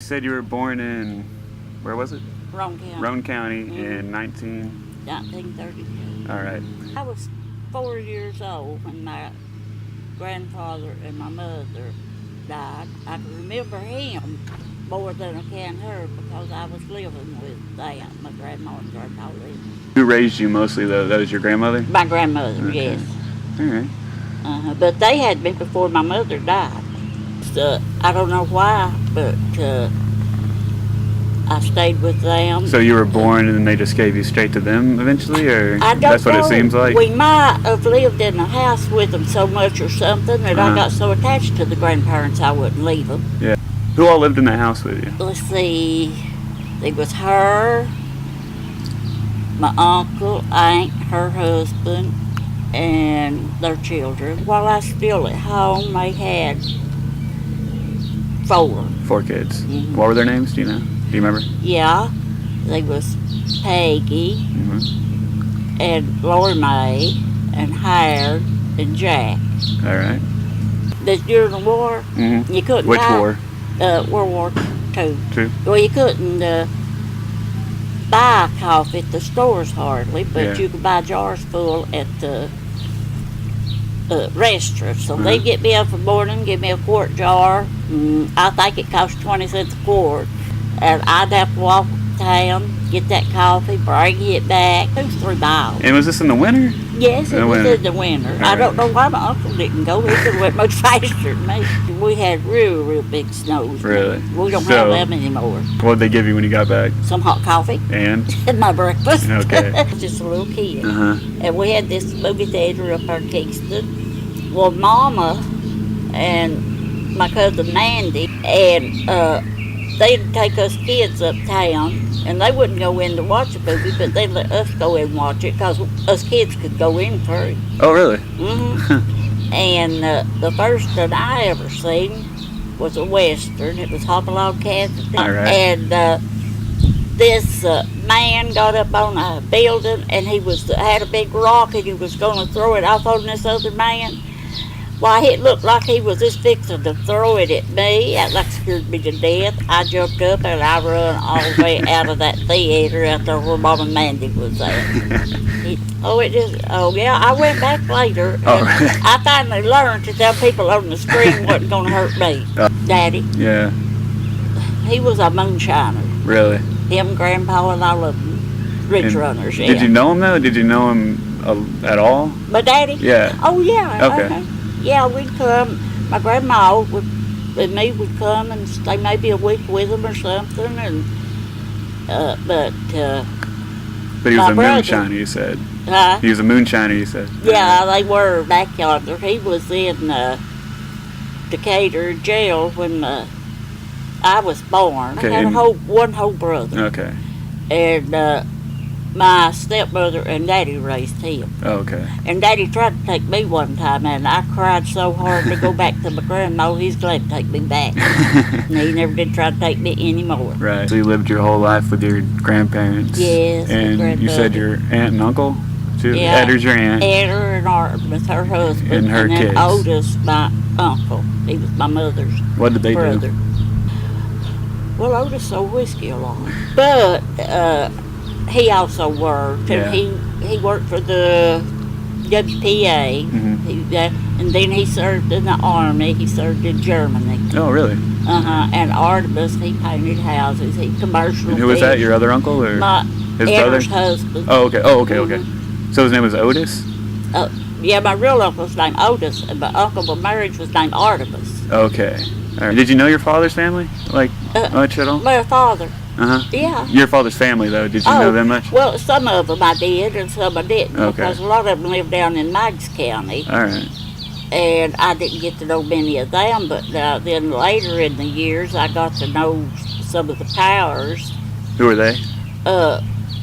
You said you were born in, where was it? Roan County. Roan County in 1932. All right. I was 4 years old when my grandfather and my mother died. I can remember him more than I can her because I was living with them, my grandma and grandpa lived. Who raised you mostly, though? That was your grandmother? My grandmother, Okay. yes. All right. But they had me before my mother died. So I don't know why, but I stayed with them. So you were born and then they just gave you straight to them eventually, or I don't that's what know. it seems like? We might have lived in a house with them so much or something that I got so attached to the grandparents I wouldn't leave them. Yeah. Who all lived in the house with you? Let's see. It was her, my uncle, aunt, her husband, and their children. While I was still at home, they had 4. 4 kids. Mhm. What were their names? Do you know? Do you remember? Yeah, they was Peggy and Lori Mae and Howard and Jack. All right. But during the war, you couldn't Which buy, war? World War II. Two. Well, you couldn't buy coffee at the stores hardly, but you could buy jars full at the restaurants. So they'd get me up in the morning, give me a quart jar. I think it cost 20 cents a quart. And I'd have to walk town, get that coffee, bring it back. It was 3 miles. And was this in the winter? Yes, it was in the winter. I don't know why my uncle didn't go. He could have went much faster than me. We had real big snows. Really? We don't have them anymore. What did they give you when you got back? Some hot coffee. And? And my breakfast. Okay. Just a little kid. And we had this movie theater up in Kingston. Well, Mama and my cousin Mandy, and they'd take us kids uptown, and they wouldn't go in to watch a movie, but they'd let us go in and watch it because us kids could go in free. Oh, really? And the first that I ever seen was a Western. It was Hopalong, Kansas. All right. And this man got up on a building, and he had a big rock, and he was going to throw it off on this other man. Why, it looked like he was just fixing to throw it at me. That scared me to death. I jumped up and I run all the way out of that theater out there where Mom and Mandy was at. Yeah, I went back later. I finally learned to tell people on the screen wasn't going to hurt me. Daddy. Yeah. He was a moonshiner. Really? Him, Grandpa, and all of them. Rich runners, yeah. Did you know him, though? Did you know him at all? My daddy? Yeah. Oh, yeah. Okay. Yeah, we'd come. My grandma and me would come and stay maybe a week with them or something. And but he was a moonshiner, you said. Huh? He was a moonshiner, you said. Yeah, they were back yonder. He was in Decatur jail when I was born. Okay, I had one whole brother. Okay. And my stepmother and Daddy raised him. Oh, okay. And Daddy tried to take me one time, and I cried so hard to go back to my grandma. He's glad to take me back. And he never did try to take me anymore. Right. So you lived your whole life with your grandparents. Yes. And you said your aunt and uncle? Yeah. Edder's your aunt. Edder and Harbin, her husband. And her then kids. Otis, my uncle. He was my mother's What did they brother. do? Well, Otis sold whiskey a lot. But he also worked, and he worked for the WPA, and then he served in the Army. He served in Germany. Oh, really? And Artemis, he painted houses. He commercial. And who was that? Your other uncle or his Edder's brother? husband. Oh, okay. Oh, okay, okay. So his name was Otis? Yeah, my real uncle was named Otis, and my uncle by marriage was named Artemis. Okay. All right. Did you know your father's family? Like, much at all? My father. Yeah. Your father's family, though, did you know them much? Well, some of them I did, and some I didn't, because a lot of them lived down in Meigs County. All right. And I didn't get to know many of them, but then later in the years, I got to know some of the Powers. Who were they?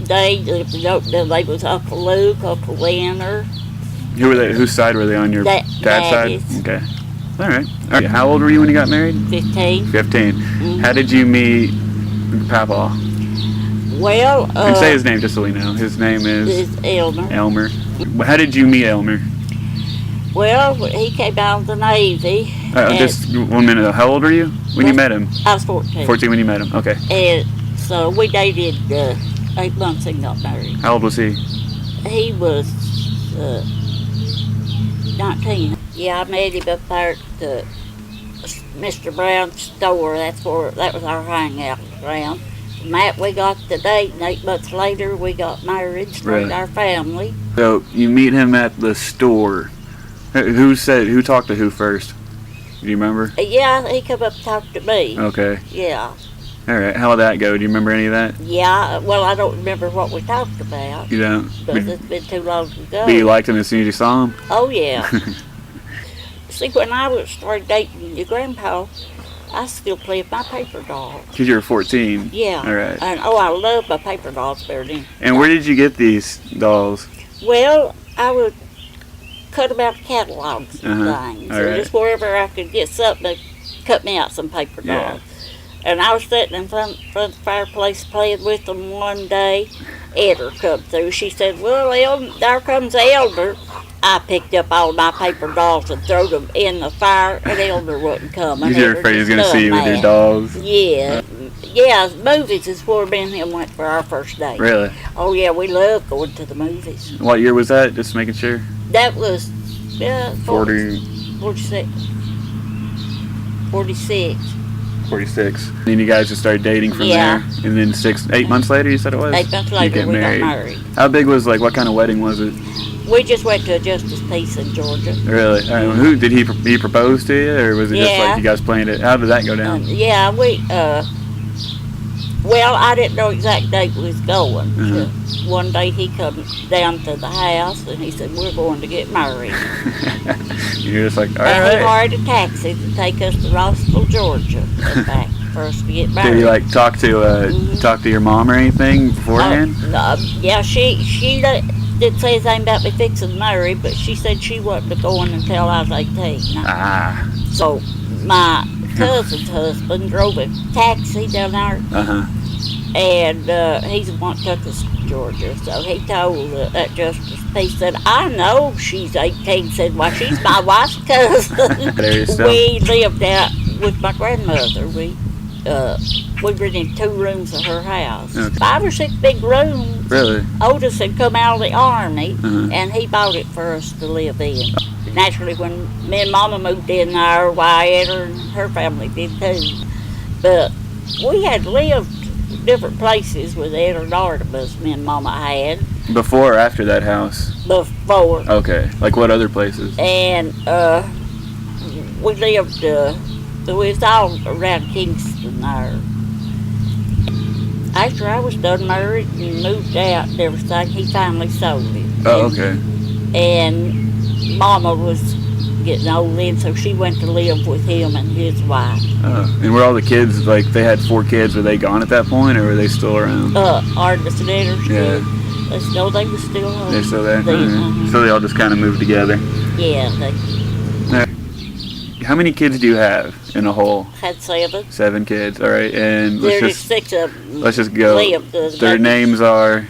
They was Uncle Luke, Uncle Leonard. Who were they? Whose side were they on your dad's side? Okay. All right. How old were you when you got married? 15. 15. How did you meet Papa? Well, and say his name just so we know. His name is Elmer. Elmer. How did you meet Elmer? Well, he came out of the Navy. Just 1 minute. How old were you when you met him? I was 14. 14 when you met him. Okay. And so we dated 8 months and got married. How old was he? He was 19. Yeah, I met him up there at Mr. Brown's store. That was our hangout ground. Matt, we got the date, and 8 months later we got married, started our family. So you meet him at the store. Who talked to who first? Do you remember? Yeah, he come up and talked to me. Okay. Yeah. All right. How did that go? Do you remember any of that? Yeah. Well, I don't remember what we talked about. You don't? Because it's been too long ago. But you liked him as soon as you saw him? Oh, yeah. See, when I started dating your grandpa, I still played with my paper dolls. Because you were 14? Yeah. All right. And, I love my paper dolls better than... And where did you get these dolls? Well, I would cut them out of catalogs and things. All right. Just wherever I could get something to cut me out some paper dolls. Yeah. And I was sitting in front of the fireplace playing with them one day. Elder come through. She said, well, there comes the Elder. I picked up all my paper dolls and threw them in the fire, and Elder wasn't coming. You were afraid he was going to see you with your dolls? Yeah. Yeah, movies is where me and him went for our first date. Really? Oh, yeah, we love going to the movies. What year was that? Just making sure. That was 46. 46. 46. Then you guys just started dating from there, and then 8 months later, you said it was. 8 months later, got we got married. How big was what kind of wedding was it? We just went to a Justice Peace in Georgia. Really? Who did he propose to you, or was it just like you guys planned it? How did that go down? Yeah, well, I didn't know exact date we was going. One day he come down to the house and he said, we're going to get married. You're just like, all and right. he hired a taxi to take us to Rossville, Georgia, and back for us to get married. Did you talk to your mom or anything beforehand? Yeah, she didn't say anything about me fixing to marry, but she said she wasn't going until I was 18. So my cousin's husband drove a taxi down there, and he's the one that took us to Georgia. So he told that Justice Peace, said, I know she's 18. Said, well, she's my wife's cousin. We lived out with my grandmother. We rented 2 rooms of her house. 5 or 6 big rooms. Really? Otis had come out of the Army, and he bought it for us to live in. Naturally, when me and Mama moved in there, Wyatt and her family did too. But we had lived different places with Ed and Artemis, me and Mama had. Before or after that house? Before. Okay. Like what other places? And we lived, we was all around Kingston there. After I was done married and moved out and everything, he finally sold it. Oh, okay. And Mama was getting old then, so she went to live with him and his wife. And were all the kids, they had 4 kids, were they gone at that point, or were they still around? Artemis and Edder's kids. No, they were still home. They're still there? So they all just kind of moved together? Yeah. How many kids do you have in a whole? Had 7. 7 kids, all right. And There's 6 of them. Let's just go. Their names are...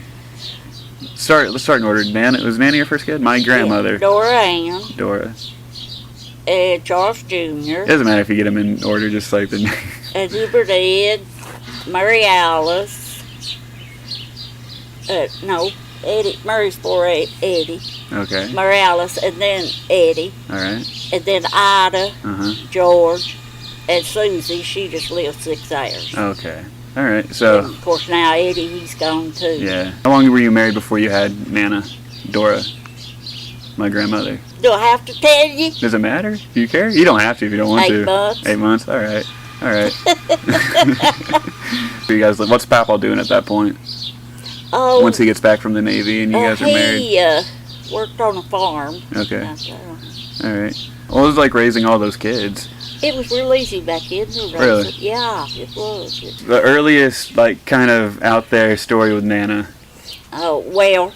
Let's start in order. Was Nana your first kid? My grandmother. Yeah, Dora Ann. Dora. Charles Jr. It doesn't matter if you get them in order, just like the name. Hubert Ed. Mary Alice. No, Eddie. Murray's for Eddie. Okay. Mary Alice, and then Eddie. All right. And then Ida. George. And Susie, she just lives 6 hours. Okay. All right, so... And of course, now Eddie, he's gone too. Yeah. How long were you married before you had Nana, Dora, my grandmother? Do I have to tell you? Does it matter? Do you care? You don't have to if you don't want to. 8 months. 8 months? All right. All right. So you guys, what's Papa doing at that point? Oh. Once he gets back from the Navy and you guys are married? He worked on a farm. Okay. All right. What was it like raising all those kids? It was real easy back then. Really? Yeah, it was. The earliest, out there story with Nana. Oh, well,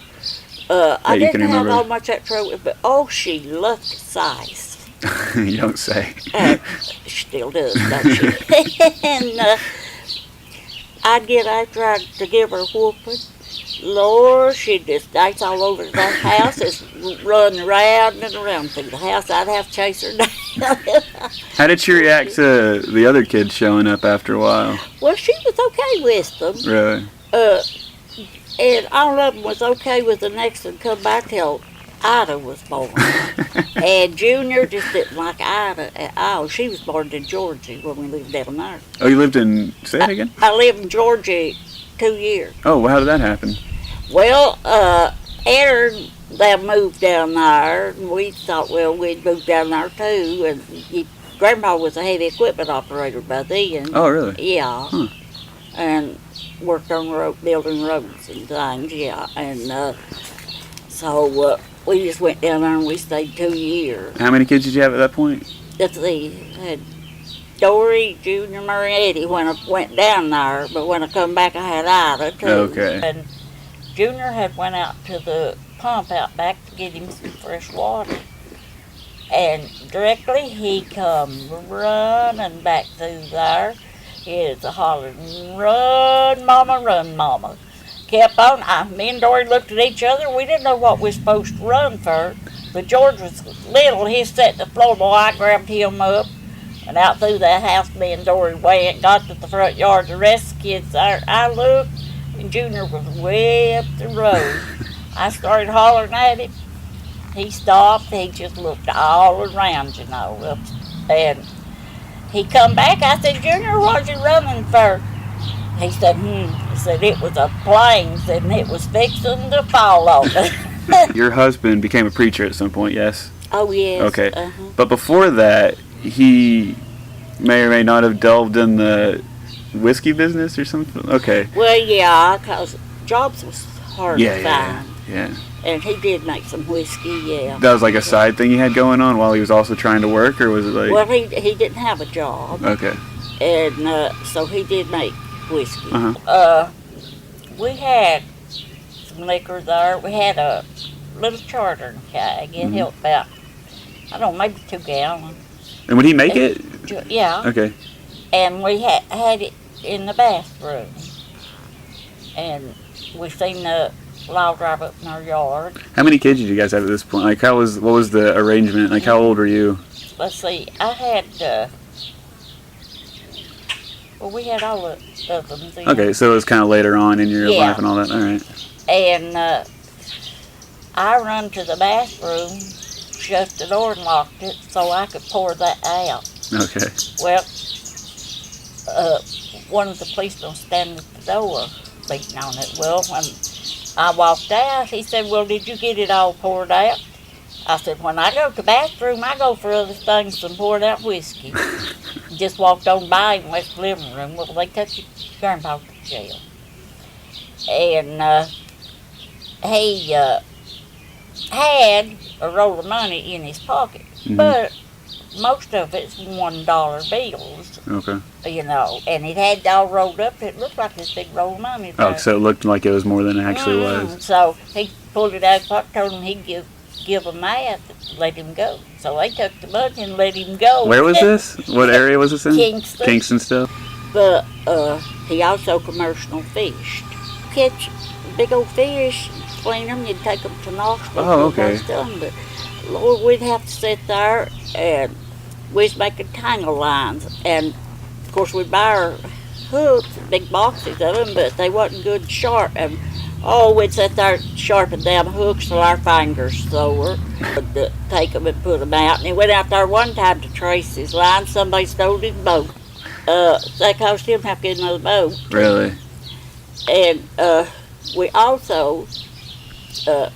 I didn't have remember. how much that trouble, but she loved size. You don't say. She still does, don't she? And I'd get after to give her a whooping, Lord, she'd just dance all over the house, just run around and around through the house. I'd have to chase her down. How did she react to the other kids showing up after a while? Well, she was okay with them. Really? And all of them was okay with the next one come back till Ida was born. And Junior just didn't like Ida at all. She was born in Georgia when we lived down there. Oh, you lived in, say that again? I lived in Georgia 2 years. Oh, well, how did that happen? Well, Aaron, they moved down there, and we thought, well, we'd move down there too. And Grandpa was a heavy equipment operator by then. Oh, really? Yeah. Huh. And worked on building roads and things, yeah. And so we just went down there and we stayed 2 years. How many kids did you have at that point? Let's see, I had Dory, Junior, Murray, Eddie when I went down there, but when I come back I had Ida too. Okay. And Junior had went out to the pump out back to get him some fresh water. And directly he come running back through there. He was a hollering, run, mama. Kept on. Me and Dory looked at each other. We didn't know what we were supposed to run for. But George was little. He sat at the floor. Boy, I grabbed him up. And out through that house, me and Dory went, got to the front yard. The rest of the kids there, I looked, and Junior was way up the road. I started hollering at him. He stopped. He just looked all around, you know. And he come back. I said, Junior, what you running for? He said, He said, it was a plane, and it was fixing to fall on us. Your husband became a preacher at some point, yes? Oh, yes. Okay. But before that, he may or may not have delved in the whiskey business or something? Okay. Well, yeah, because jobs was hard to find. Yeah. And he did make some whiskey, yeah. That was like a side thing he had going on while he was also trying to work, or was it like... Well, he didn't have a job. Okay. And so he did make whiskey. Uh-huh. We had some liquor there. We had a little chartering keg. It held about, I don't know, maybe 2 gallons. And would he make it? Yeah. Okay. And we had it in the bathroom. And we seen the log drive up in our yard. How many kids did you guys have at this point? Like, what was the arrangement? Like, how old were you? Let's see, I had, we had all of them then. Okay, so it was kind of later on in your life and all that. All right. And I run to the bathroom, shut the door and locked it so I could pour that out. Okay. Well, one of the policemen standing at the door beating on it. Well, when I walked out, he said, well, did you get it all poured out? I said, when I go to the bathroom, I go for other things than poured out whiskey. Just walked on by and went to the living room. Well, they took your grandpa to jail. And he had a roll of money in his pocket, but most of it's $1 bills. Okay. You know, and it had it all rolled up. It looked like this big roll of money. Oh, so it looked like it was more than it actually was. So he pulled it out of his pocket, told him he'd give them that, let him go. So they took the money and let him go. Where was this? What area was this in? Kingston. Kingston still? But he also commercial fished. Catch big old fish, clean them, you'd take them to Knoxville. Oh, okay. But Lord, we'd have to sit there and we was making tangle lines. And of course we'd buy our hooks, big boxes of them, but they wasn't good sharp. And we'd sit there and sharpen them hooks till our fingers sore. We'd take them and put them out. And he went out there one time to trace his line. Somebody stole his boat. That caused him to have to get another boat. Really? And we also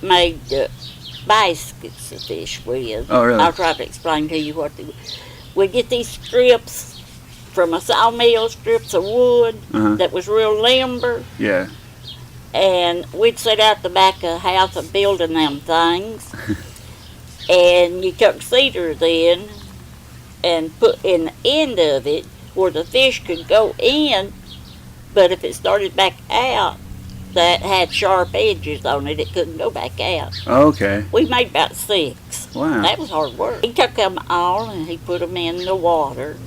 made baskets to fish with. Oh, really? I'll try to explain to you what they were. We get these strips from a sawmill, strips of wood that was real limber. Yeah. And we'd sit out the back of the house and building them things. And you took cedar then and put in the end of it where the fish could go in, but if it started back out, that had sharp edges on it, it couldn't go back out. Okay. We made about 6. Wow. That was hard work. He took them all and he put them in the water.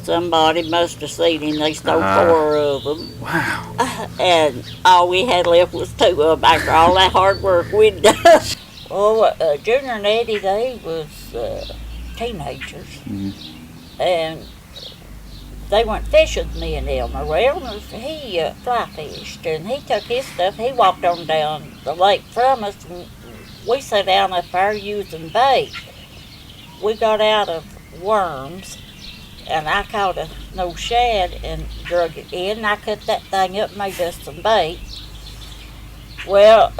somebody must have seen him. They stole 4 of them. Wow. And all we had left was 2 of them after all that hard work we'd done. Well, Junior and Eddie, they was teenagers. Mm-hmm. And they went fishing with me and Elmer. Well, Elmer, he fly fished, and he took his stuff. He walked on down the lake from us, and we sat down up there using bait. We got out of worms, and I caught a no shad and drug it in. And I cut that thing up and made us some bait. Well,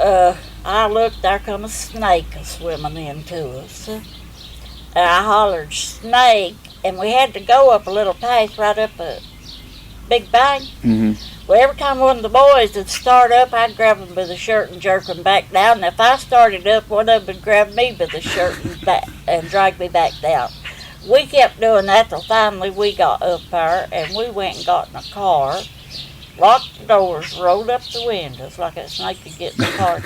I looked, there come a snake swimming into us. And I hollered, "Snake!" And we had to go up a little path right up a big bank. Mm-hmm. Well, every time one of the boys would start up, I'd grab them by the shirt and jerk them back down. And if I started up, one of them would grab me by the shirt and drag me back down. We kept doing that till finally we got up there, and we went and got in a car, locked the doors, rolled up the windows like a snake could get in the car.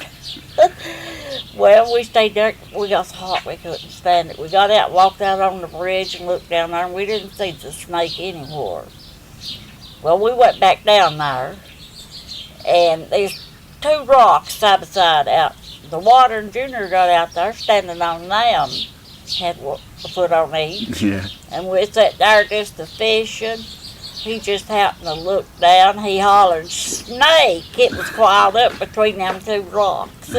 Well, we stayed there. We got so hot we couldn't stand it. We got out, walked out on the bridge, and looked down there, and we didn't see the snake anymore. Well, we went back down there, and there's 2 rocks side by side out. The water, and Junior got out there standing on them, had a foot on each. Yeah. And we sat there just a fishing. He just happened to look down. He hollered, "Snake!" It was coiled up between them 2 rocks.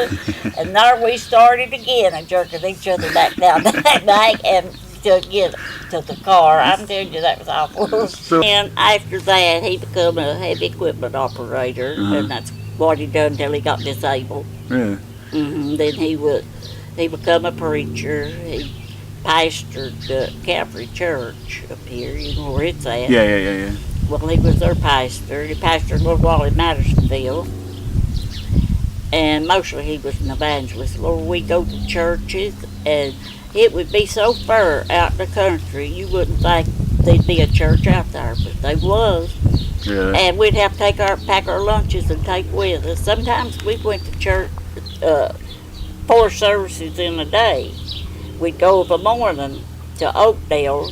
And there we started again, and jerking each other back down that bank and to get to the car. I'm telling you, that was awful. And after that, he became a heavy equipment operator, and that's what he done until he got disabled. Really? Then he became a preacher. He pastored Calvary Church up here, you know where it's at. Yeah. Well, he was their pastor. He pastored a little while in Madisonville. And mostly he was an evangelist. Lord, we go to churches, and it would be so far out in the country, you wouldn't think there'd be a church out there, but they was. Really? And we'd have to pack our lunches and take with us. Sometimes we went to church 4 services in a day. We'd go of a morning to Oakdale,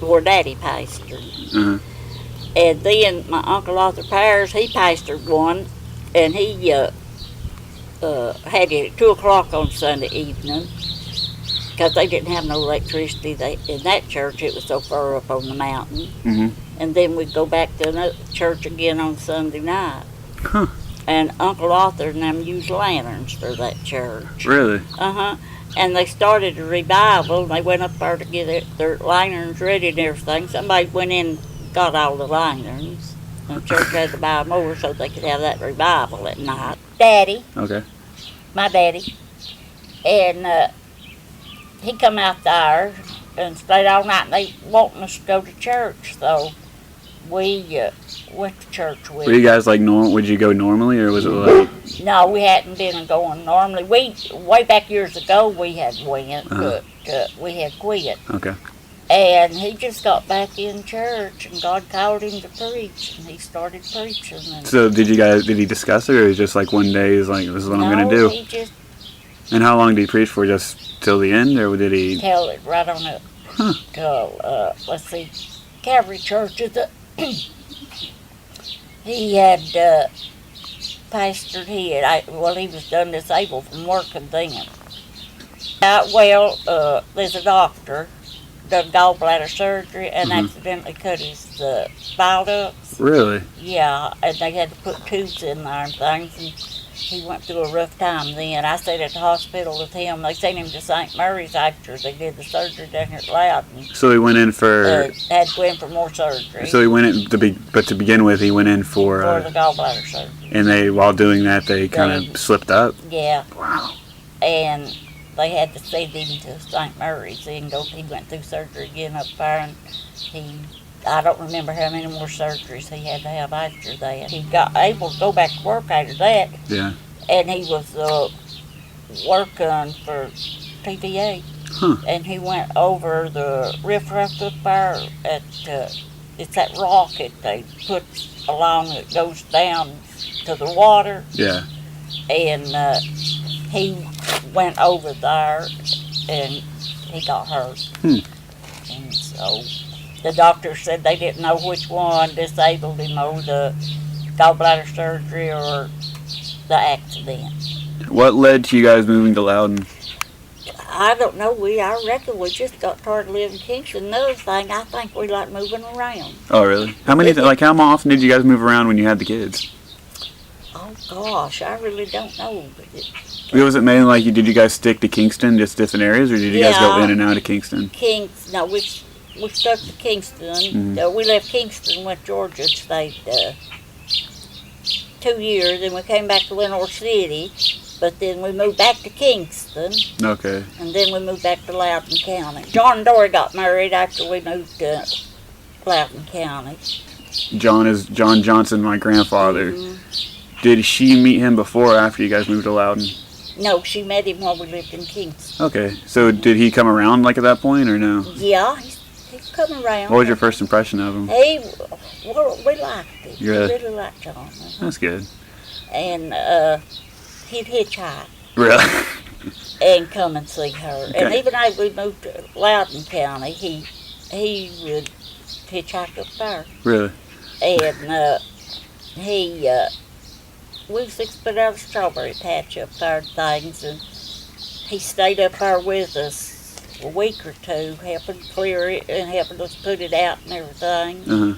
where Daddy pastored. And then my Uncle Arthur Powers, he pastored one, and he had it at 2 o'clock on Sunday evening, because they didn't have no electricity. In that church, it was so far up on the mountain. And then we'd go back to another church again on Sunday night. Huh. And Uncle Arthur and them used lanterns for that church. Really? And they started a revival, and they went up there to get their lanterns ready and everything. Somebody went in and got all the lanterns. And the church had to buy more so they could have that revival at night. Daddy. Okay. My daddy. And he come out there and stayed all night, and they wanting us to go to church. So we went to church with Were you guys like normal? Would you go normally, or was it like? No, we hadn't been going normally. Way back years ago we had went, but we had quit. Okay. And he just got back in church, and God called him to preach, and he started preaching. And So did he discuss it, or was it just like one day he's like, "This is what I'm gonna do"? He just And how long did he preach for? Just till the end, or did he? tell it right on up till let's see, Calvary Church is he had pastored. He was done disabled from working then. There's a doctor done gallbladder surgery and accidentally cut his bile ducts. Really? Yeah, and they had to put tubes in there and things, and he went through a rough time then. I stayed at the hospital with him. They sent him to St. Mary's after they did the surgery down here at Loudon. So he went in for. Had to go in for more surgery. So he went in but to begin with, he went in for the gallbladder surgery. And while doing that, they kind of slipped up. Yeah. Wow. And they had to send him to St. Mary's. He went through surgery again up there, and I don't remember how many more surgeries he had to have after that. He got able to go back to work after that. Yeah. And he was working for TVA. And he went over the riffraff up there it's that rocket they put along that goes down to the water. Yeah. And he went over there, and he got hurt. And so The doctor said they didn't know which one disabled him, or the gallbladder surgery or the accident. What led to you guys moving to Loudon? I don't know. I reckon we just got tired of living in Kingston. Another thing, I think we like moving around. Oh, really? How often did you guys move around when you had the kids? Oh gosh, I really don't know. Was it mainly like did you guys stick to Kingston, just different areas, or did you guys go in and out of Kingston? No, we stuck to Kingston. We left Kingston, went to Georgia, and stayed 2 years, and we came back to Lenore City. But then we moved back to Kingston. Okay. And then we moved back to Loudoun County. John and Dory got married after we moved to Loudoun County. John is John Johnson, my grandfather. Mm-hmm. Did she meet him before or after you guys moved to Loudon? No, she met him while we lived in Kingston. Okay. So did he come around at that point or no? Yeah, he's come around. What was your first impression of him? We liked him. Yeah. We really liked John. That's good. And he'd hitchhike. Really? And come and see her. Okay. And even though we moved to Loudoun County, he would hitchhike up there. Really? And we was 6 foot out of strawberry patch up there and things, and he stayed up there with us a week or two, helping clear it and helping us put it out and everything. Uh-huh.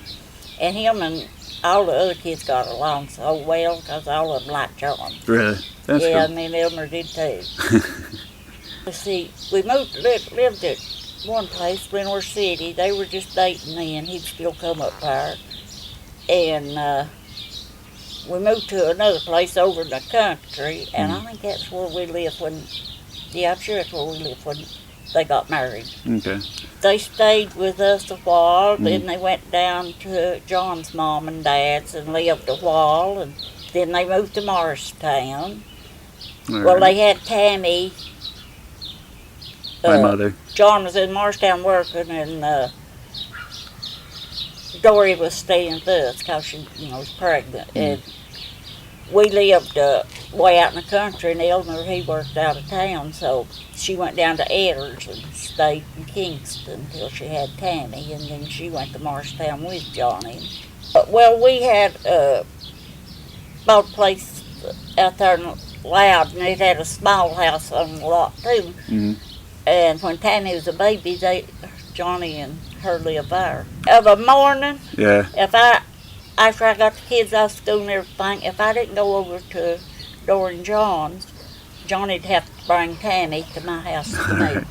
And him and all the other kids got along so well because all of them liked John. Really? That's yeah, cool. me and Elmer did too. See, we lived at one place, Lenore City. They were just dating then. He'd still come up there. And we moved to another place over in the country, and I think that's where we lived I'm sure that's where we lived when they got married. Okay. They stayed with us a while, then they went down to John's mom and dad's and lived a while, and then they moved to Morristown. Well, they had Tammy. My mother. John was in Morristown working, and Dory was staying with us because she, was pregnant. And we lived way out in the country, and Elmer, he worked out of town, so she went down to Edders and stayed in Kingston until she had Tammy, and then she went to Morristown with Johnny. Well, we had bought a place out there in Loudon, and it had a small house on the lot too. Mm-hmm. And when Tammy was a baby, Johnny and her lived there. Of a morning, Yeah. After I got the kids out of school and everything, if I didn't go over to Dory and John's, Johnny'd have to bring Tammy to my house to me.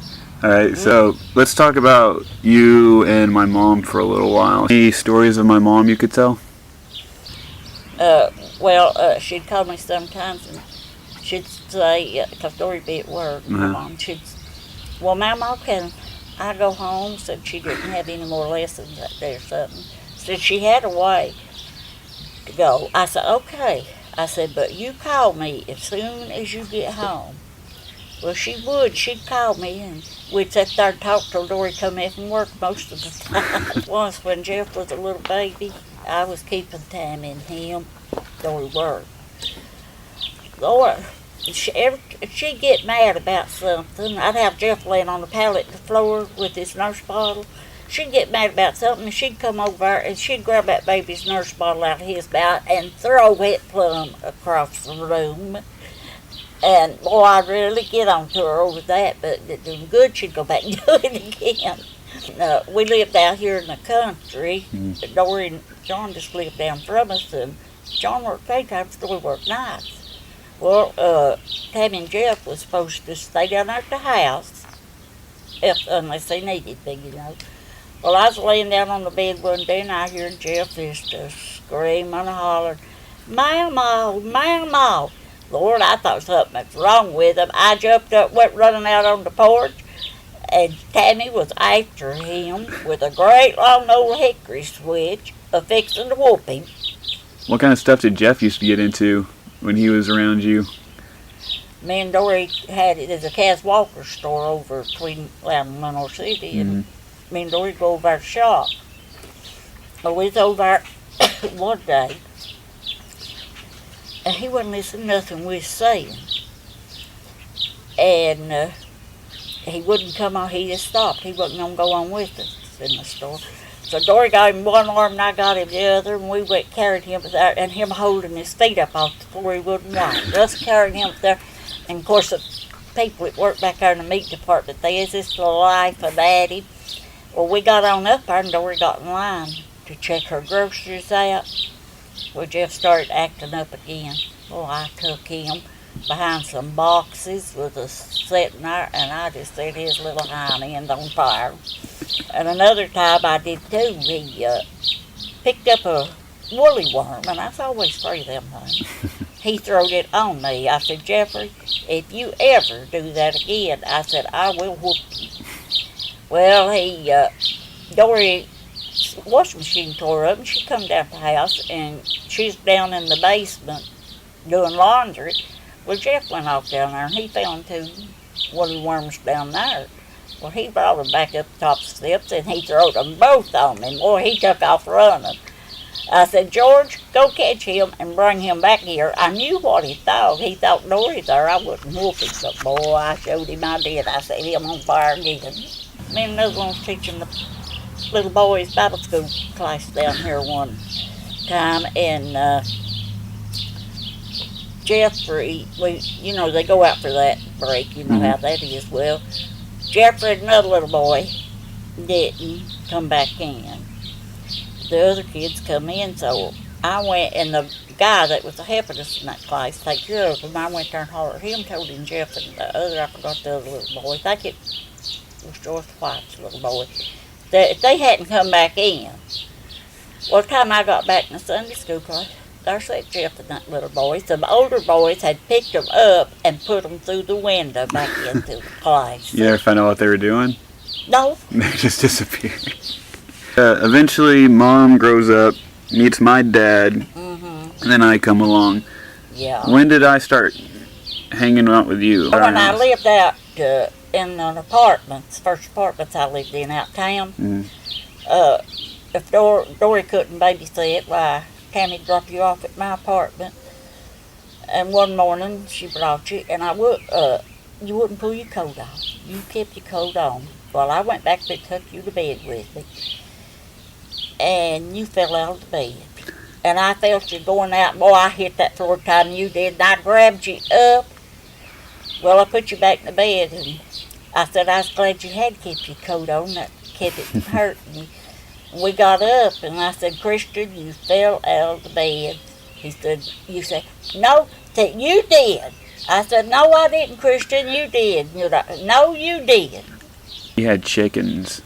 All right, so let's talk about you and my mom for a little while. Any stories of my mom you could tell? She'd call me sometimes and she'd say, because Dory'd be at work, my mom, she'd well, Mamaw, can I go home? Said she didn't have any more lessons that day or something. Said she had a way to go. I said, okay. I said, but you call me as soon as you get home. Well, she would. She'd call me, and we'd sit there and talk till Dory come in from work most of the time. Once when Jeff was a little baby, I was keeping time in him. Dory worked. Lord, she'd get mad about something. I'd have Jeff laying on the pallet on the floor with his nurse bottle. She'd get mad about something, and she'd come over and she'd grab that baby's nurse bottle out of his mouth and throw it plumb across the room. And boy, I'd really get on to her over that, but doing good, she'd go back and do it again. We lived out here in the country. Dory and John just lived down from us, and John worked daytime, Dory worked nights. Well, Tammy and Jeff was supposed to stay down there at the house, unless they needed me, Well, I was laying down on the bed one day, and I hear Jeff just screaming and hollering, "Mamaw, Mamaw!" Lord, I thought something was wrong with him. I jumped up, went running out on the porch, and Tammy was after him with a great long old hickory switch, fixing to whoop him. What kind of stuff did Jeff used to get into when he was around you? Me and Dory there's a Cas Walker store over between Loudon and Lenore City, and me and Dory go over there to shop. Well, we was over there one day, and he wasn't listening to nothing we was saying. And he wouldn't come on, he just stopped. He wasn't going to go on with us in the store. So Dory got him one arm and I got him the other, and we went carried him there, and him holding his feet up off the floor he wouldn't walk. Us carrying him there, and of course the people that work back there in the meat department, they is this little life of Daddy. Well, we got on up there and Dory got in line to check her groceries out. Well, Jeff started acting up again. Well, I took him behind some boxes with us sitting there, and I just set his little hind end on fire. And another time I did too. He picked up a woolly worm, and I was always afraid of them things. He throwed it on me. I said, Jeffrey, if you ever do that again, I said, I will whoop you. Well, Dory's washing machine tore up, and she come down to the house, and she's down in the basement doing laundry. Well, Jeff went off down there, and he found 2 woolly worms down there. Well, he brought them back up the top of the steps, and he throwed them both on me. Boy, he took off running. I said, George, go catch him and bring him back here. I knew what he thought. He thought Dory there, I wouldn't whoop him. But boy, I showed him I did. I set him on fire again. Me and another one was teaching the little boys Bible school class down here one time, and Jeffrey, they go out for that break, you know how that is. Well, Jeffrey and another little boy didn't come back in. The other kids come in, so I went, and the guy that was helping us in that class take care of him, I went there and hollered at him, told him Jeff and the other, I forgot the other little boy, I think it was George White's little boy, that if they hadn't come back in. Well, the time I got back in the Sunday school class, there sat Jeff and that little boy. Some older boys had picked them up and put them through the window back into the class. You ever find out what they were doing? No. They just disappeared. Eventually, Mom grows up, meets my dad, and then I come along. Yeah. When did I start hanging out with you? When I lived out in an apartment, first apartments I lived in out town, if Dory couldn't babysit, why, Tammy dropped you off at my apartment, and one morning she brought you, and you wouldn't pull your coat off. You kept your coat on. Well, I went back to tuck you to bed with me, and you fell out of the bed. And I felt you going out. Boy, I hit that floor tighter than you did, and I grabbed you up. Well, I put you back in the bed, and I said I was glad you had kept your coat on. That kept it from hurting you. We got up, and I said, Christian, you fell out of the bed. He said, you said, no, you did. I said, no, I didn't, Christian, you did. No, you did. We had chickens.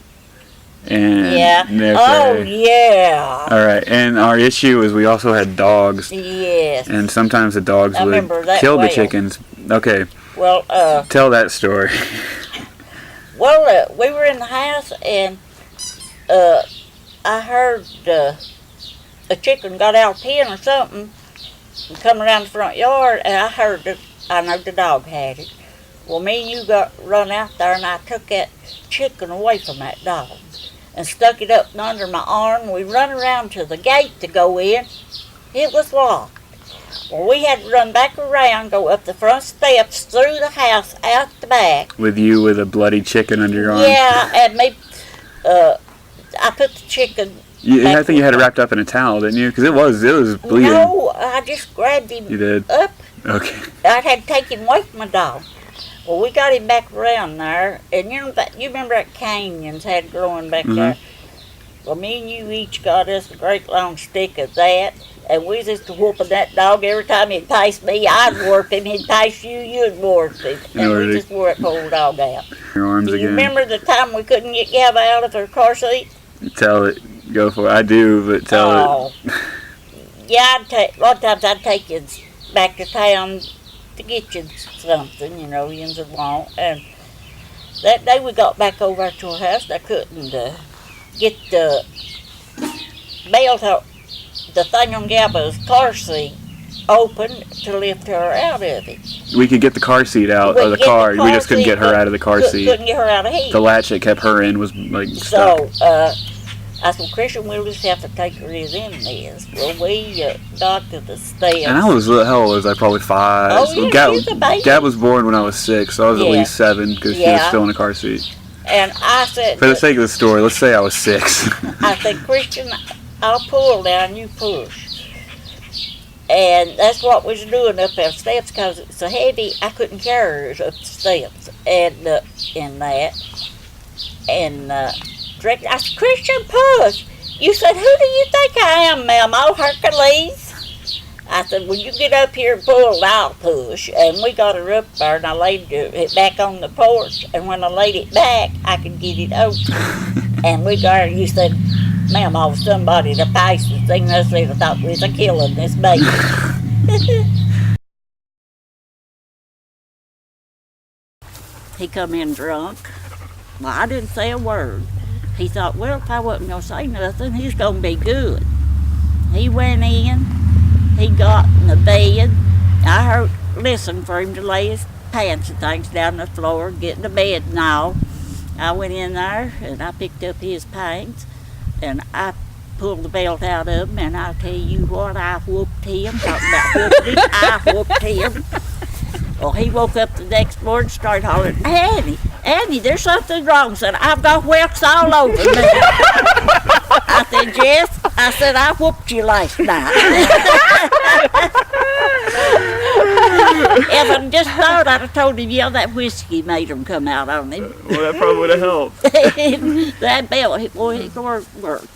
And yeah. Oh, yeah. All right. And our issue is we also had dogs. Yes. And sometimes the dogs would kill the chickens. Okay. Well, tell that story. Well, we were in the house, and I heard a chicken got out of pen or something and come around the front yard, and I heard it. I know the dog had it. Well, me and you run out there, and I took that chicken away from that dog and stuck it up under my arm. We run around to the gate to go in. It was locked. Well, we had to run back around, go up the front steps, through the house, out the back. With you with a bloody chicken under your arm? Yeah, and I put the chicken I think you had it wrapped up in a towel, didn't you? Because it was bleeding. No, I just grabbed him up. Okay. I had to take him away from my dog. Well, we got him back around there, and you remember that canyons had growing back there? Well, me and you each got us a great long stick of that, and we just whooping that dog. Every time he'd pace me, I'd work him. He'd pace you, you'd work him. And we just wore that poor dog out. Your arms Do you again. remember the time we couldn't get Gab out of her car seat? Tell it. Go for it. I do, but tell it. Yeah, a lot of times I'd take you back to town to get you something, yins would want. And that day we got back over to her house, I couldn't get the the thing on Gabba's car seat open to lift her out of it. We could get the car seat out of the car. We just couldn't get her out of the car seat. Couldn't get her out of here. The latch that kept her in was stuck. So, I said, Christian, we'll just have to take her in this. Well, we got to the steps. And I was, how old was I? Probably 5. Oh, yeah, she was a baby. Gab was born when I was 6, so I was at least 7 because she was still in a car seat. And I said, For the sake of the story, let's say I was 6. I said, Christian, I'll pull down, you push. And that's what we was doing up them steps because it's so heavy, I couldn't carry it up the steps. And in that. And directly, I said, Christian, push. You said, who do you think I am, Mamaw, Hercules? I said, well, you get up here and pull, I'll push. And we got her up there, and I laid it back on the porch. And when I laid it back, I could get it open. And we got her, you said, Mamaw, somebody to pass the thing. I said, I thought we was killing this baby. He come in drunk. Well, I didn't say a word. He thought, well, if I wasn't going to say nothing, he's going to be good. He went in. He got in the bed. I listened for him to lay his pants and things down the floor, get in the bed and all. I went in there and I picked up his pants and I pulled the belt out of him, and I'll tell you what, I whooped him. Talking about whooping, I whooped him. Well, he woke up the next morning and started hollering, Annie, there's something wrong. I said, I've got welts all over me. I said, Jess, I said, I whooped you last night. If I'd just thought, I'd have told him, yeah, that whiskey made him come out on him. Well, that probably would have helped. That belt, boy, it worked.